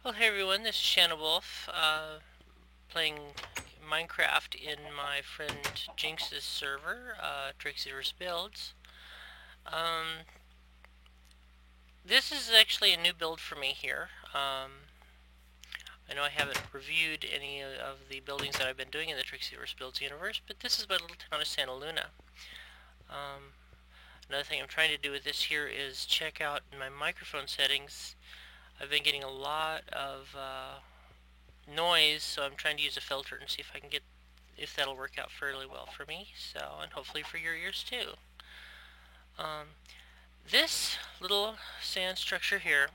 Well, hey everyone, this is Shanna Wolf, playing Minecraft in my friend Jinx's server, Trixie vs. Builds. Um, this is actually a new build for me here. I know I haven't reviewed any of the buildings that I've been doing in the Trixie vs. Builds universe, but this is my little town of Santa Luna. Um, Another thing I'm trying to do with this here is check out my microphone settings. I've been getting a lot of noise, so I'm trying to use a filter and see if that'll work out fairly well for me. So, and hopefully for your ears too. Um, this little sand structure here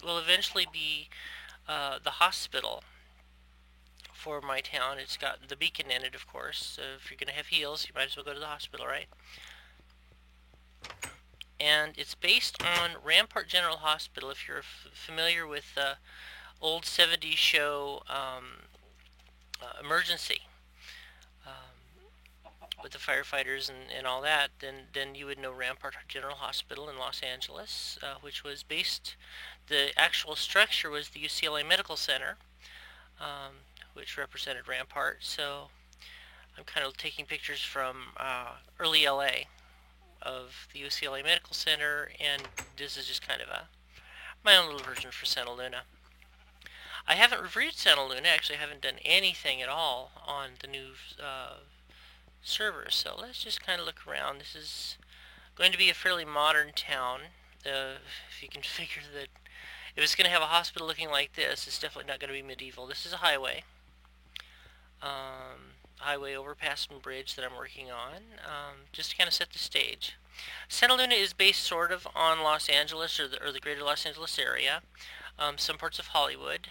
will eventually be the hospital for my town. It's got the beacon in it, of course. So if you're going to have heels, you might as well go to the hospital, right? And it's based on Rampart General Hospital. If you're familiar with the old 70s show Emergency, with the firefighters and all that, then you would know Rampart General Hospital in Los Angeles, which was based. The actual structure was the UCLA Medical Center, which represented Rampart. So I'm kind of taking pictures from early LA of the UCLA Medical Center, and this is just kind of my own little version for Santa Luna. I haven't reviewed Santa Luna. Actually, I haven't done anything at all on the new server. So let's just kind of look around. This is going to be a fairly modern town. If you can figure that if it's going to have a hospital looking like this, it's definitely not going to be medieval. This is a highway. Highway overpass and bridge that I'm working on, just to kind of set the stage. Santa Luna is based sort of on Los Angeles or the greater Los Angeles area, some parts of Hollywood.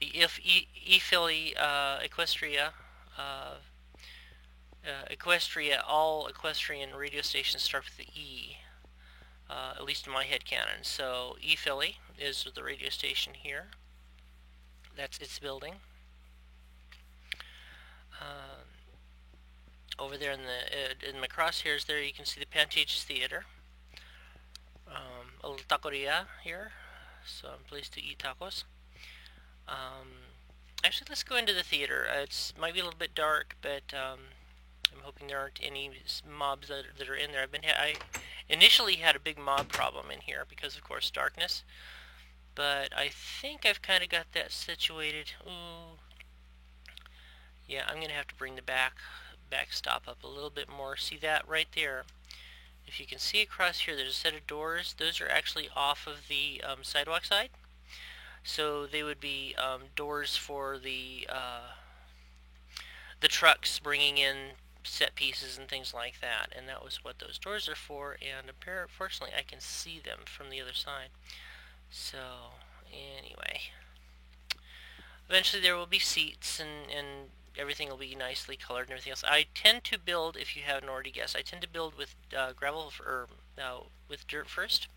The Philly Equestria uh, Equestria, all equestrian radio stations start with the E, at least in my head canon. So E Philly is the radio station here. That's its building. Uh, Over there in my crosshairs there, you can see the Pantages Theater. A little taqueria here, so I'm pleased to eat tacos. Actually, let's go into the theater. It might be a little bit dark, but I'm hoping there aren't any mobs that are in there. I initially had a big mob problem in here because, of course, darkness. But I think I've kind of got that situated. Ooh, yeah, I'm gonna have to bring the backstop up a little bit more. See that right there? If you can see across here, there's a set of doors. Those are actually off of the sidewalk side. So they would be doors for the trucks bringing in set pieces and things like that, and that was what those doors are for. And unfortunately, I can see them from the other side. So anyway, eventually there will be seats and everything will be nicely colored and everything else. I tend to build, if you haven't already guessed, I tend to build with gravel or with dirt first.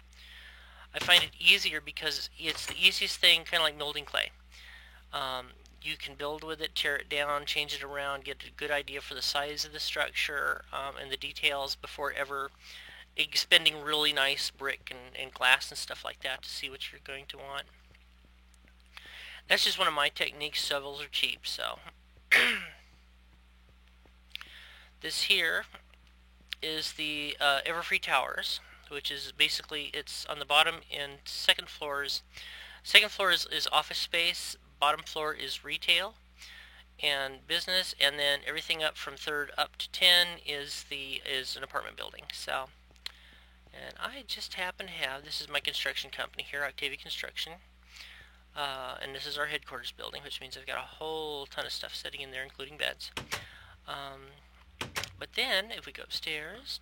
I find it easier because it's the easiest thing, kind of like molding clay. Um, you can build with it, tear it down, change it around, get a good idea for the size of the structure and the details before ever expending really nice brick and glass and stuff like that to see what you're going to want. That's just one of my techniques. Shovels are cheap, so. This here is the Everfree Towers, which is basically, it's on the bottom and second floor is office space, bottom floor is retail and business, and then everything up from third up to 10 is an apartment building. So, and I just happen to have, this is my construction company here, Octavia Construction, and this is our headquarters building, which means I've got a whole ton of stuff sitting in there, including beds. But then, if we go upstairs,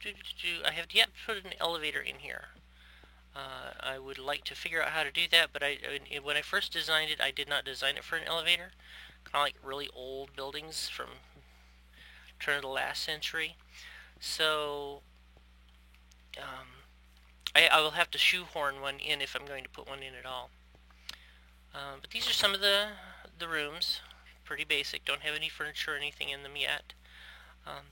I have yet to put an elevator in here. I would like to figure out how to do that, but when I first designed it, I did not design it for an elevator. Kind of like really old buildings from turn of the last century. So, I will have to shoehorn one in if I'm going to put one in at all. But these are some of the rooms. Pretty basic. Don't have any furniture or anything in them yet. Um,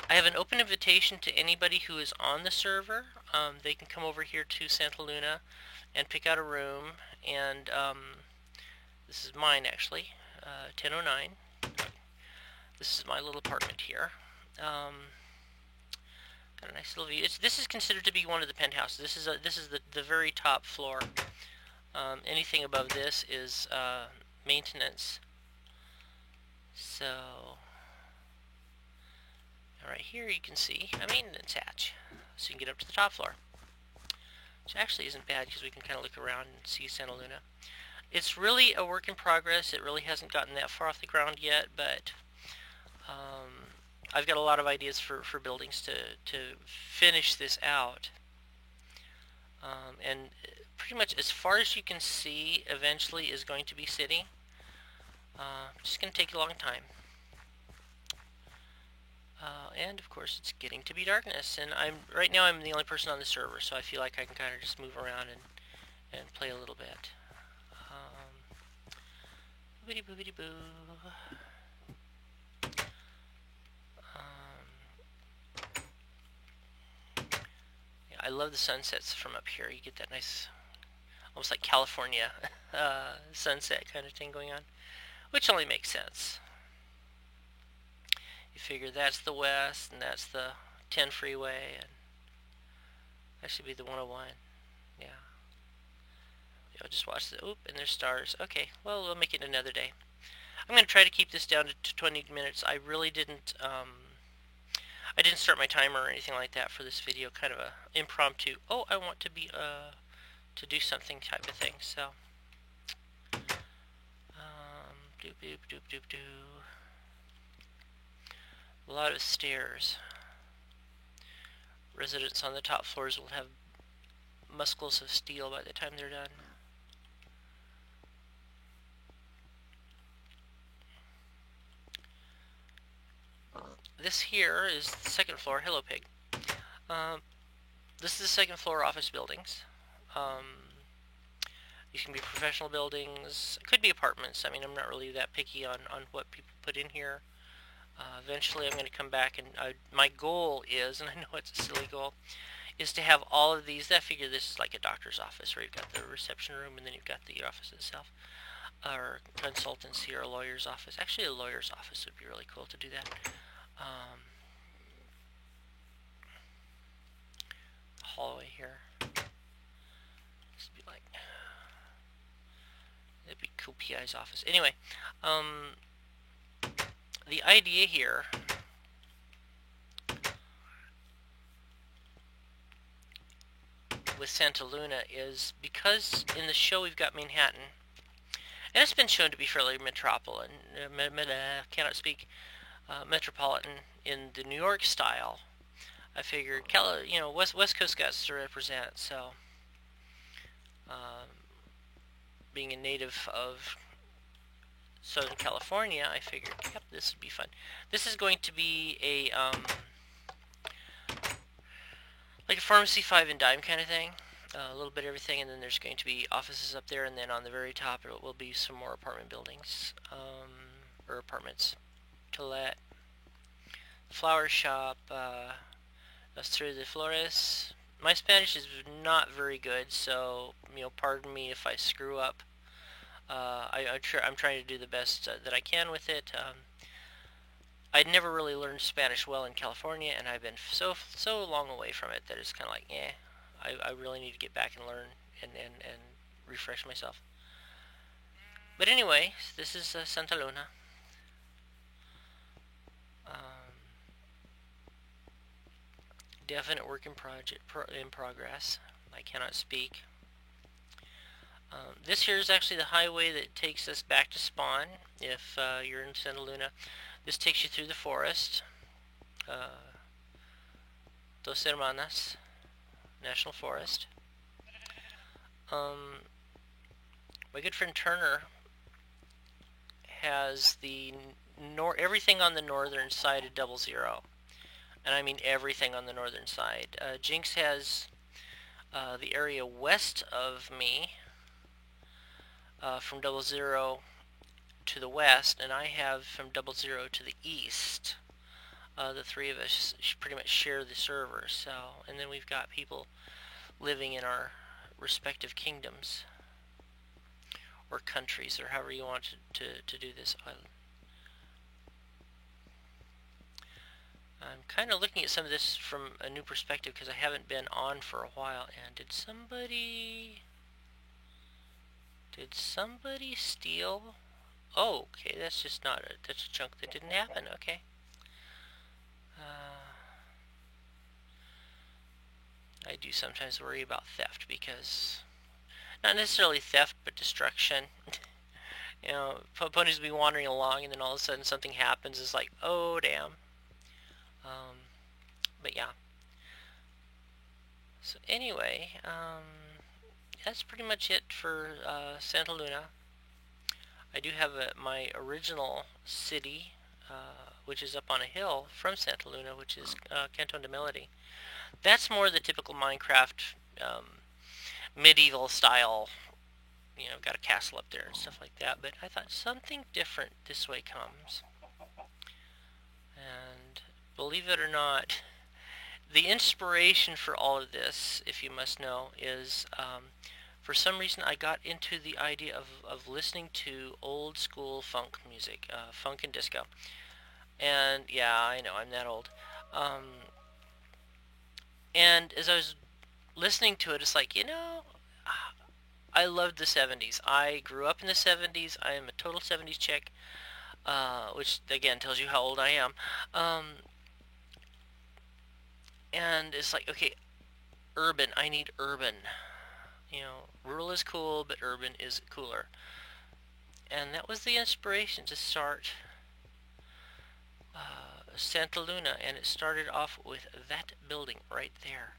I have an open invitation to anybody who is on the server. They can come over here to Santa Luna and pick out a room, and this is mine actually, 1009. This is my little apartment here. Got a nice little view. This is considered to be one of the penthouses. This is the very top floor. Anything above this is maintenance. So right here you can see a maintenance hatch, so you can get up to the top floor, which actually isn't bad because we can kind of look around and see Santa Luna. It's really a work in progress. It really hasn't gotten that far off the ground yet, but I've got a lot of ideas for buildings to finish this out. And pretty much as far as you can see eventually is going to be city. It's just going to take a long time. And of course it's getting to be darkness, and right now I'm the only person on the server, so I feel like I can kind of just move around and play a little bit. Boobity boobity boo. Yeah, I love the sunsets from up here. You get that nice, almost like California sunset kind of thing going on, which only makes sense. You figure that's the west, and that's the 10 freeway, and that should be the 101. Yeah. I'll just watch the, oop, and there's stars. Okay, well, we'll make it another day. I'm going to try to keep this down to 20 minutes. I really didn't, I didn't start my timer or anything like that for this video. Kind of a impromptu, oh, I want to be, to do something type of thing, so. Doop, doop, doop, doop, doop. A lot of stairs. Residents on the top floors will have muscles of steel by the time they're done. This here is the second floor. Hello, pig. This is the second floor office buildings. These can be professional buildings. It could be apartments. I mean, I'm not really that picky on what people put in here. Eventually, I'm going to come back, and my goal is, and I know it's a silly goal, is to have all of these. I figure this is like a doctor's office, where you've got the reception room, and then you've got the office itself, or consultancy, or a lawyer's office. Actually, a lawyer's office would be really cool to do that. Hallway here. This would be like, it'd be cool PI's office. Anyway, the idea here with Santa Luna is, because in the show we've got Manhattan, and it's been shown to be fairly metropolitan, cannot speak, metropolitan in the New York style. I figured, West Coast got to represent, so being a native of Southern California, I figured, yep, this would be fun. This is going to be a like a Pharmacy 5 and Dime kind of thing, a little bit of everything, and then there's going to be offices up there, and then on the very top it will be some more apartment buildings, or apartments to let. Flower shop, Astro de Flores. My Spanish is not very good, so pardon me if I screw up. I'm trying to do the best that I can with it. I'd never really learned Spanish well in California, and I've been so long away from it that it's kind of like, I really need to get back and learn and refresh myself. But anyway, this is Santa Luna. Definite work in progress. I cannot speak. This here is actually the highway that takes us back to Spawn. If you're in Santa Luna, this takes you through the forest. Dos Hermanas National Forest. My good friend Turner has everything on the northern side of 00. And I mean everything on the northern side. Jinx has the area west of me, from 00 to the west, and I have from 00 to the east. The three of us pretty much share the server. So, and then we've got people living in our respective kingdoms or countries, or however you want to do this. I'm kind of looking at some of this from a new perspective because I haven't been on for a while. And did somebody steal? Oh, okay, that's just not that's a chunk that didn't happen. Okay. I do sometimes worry about theft because, not necessarily theft, but destruction. You know, ponies will be wandering along and then all of a sudden something happens. It's like, oh, damn. But yeah. So anyway, that's pretty much it for Santa Luna. I do have my original city, which is up on a hill from Santa Luna, which is Canton de Melody. That's more the typical Minecraft medieval style, you know, got a castle up there and stuff like that. But I thought something different this way comes. And believe it or not, the inspiration for all of this, if you must know, is for some reason I got into the idea of listening to old school funk music, funk and disco. And yeah, I know, I'm that old. And as I was listening to it, it's like, you know, I loved the 70s. I grew up in the 70s. I am a total 70s chick, which again tells you how old I am. And it's like, okay, urban. I need urban. You know, rural is cool, but urban is cooler. And that was the inspiration to start Santa Luna, and it started off with that building right there,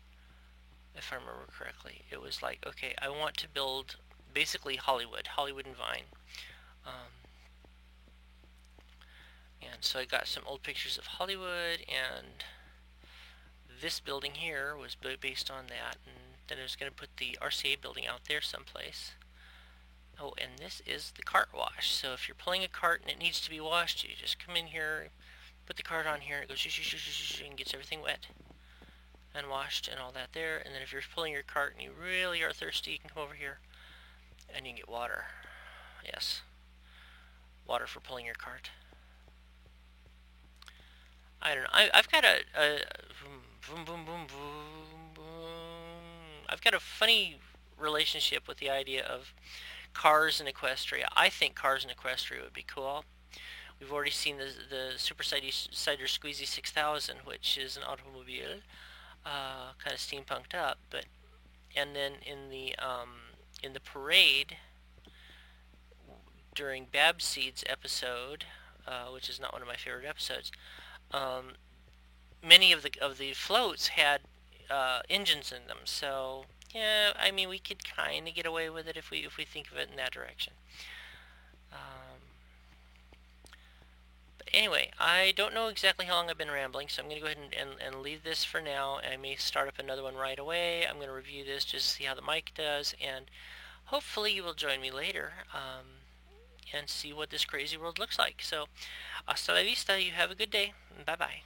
if I remember correctly. It was like, okay, I want to build basically Hollywood and Vine. And so I got some old pictures of Hollywood, and this building here was based on that, and then I was going to put the RCA building out there someplace. Oh, and this is the cart wash. So if you're pulling a cart and it needs to be washed, you just come in here, put the cart on here, and it goes shoo, and gets everything wet and washed and all that there. And then if you're pulling your cart and you really are thirsty, you can come over here and you can get water. Yes, water for pulling your cart. I don't know. I've got a boom, boom, boom, boom, boom. I've got a funny relationship with the idea of cars in Equestria. I think cars in Equestria would be cool. We've already seen the Super Cider Squeezy 6000, which is an automobile, kind of steampunked up. But and then in the parade during Babseed's episode, which is not one of my favorite episodes, many of the floats had engines in them. So yeah, I mean we could kind of get away with it if we think of it in that direction. But anyway, I don't know exactly how long I've been rambling, so I'm going to go ahead and leave this for now. I may start up another one right away. I'm going to review this just to see how the mic does, and hopefully you will join me later and see what this crazy world looks like. So, hasta la vista. You have a good day. Bye-bye.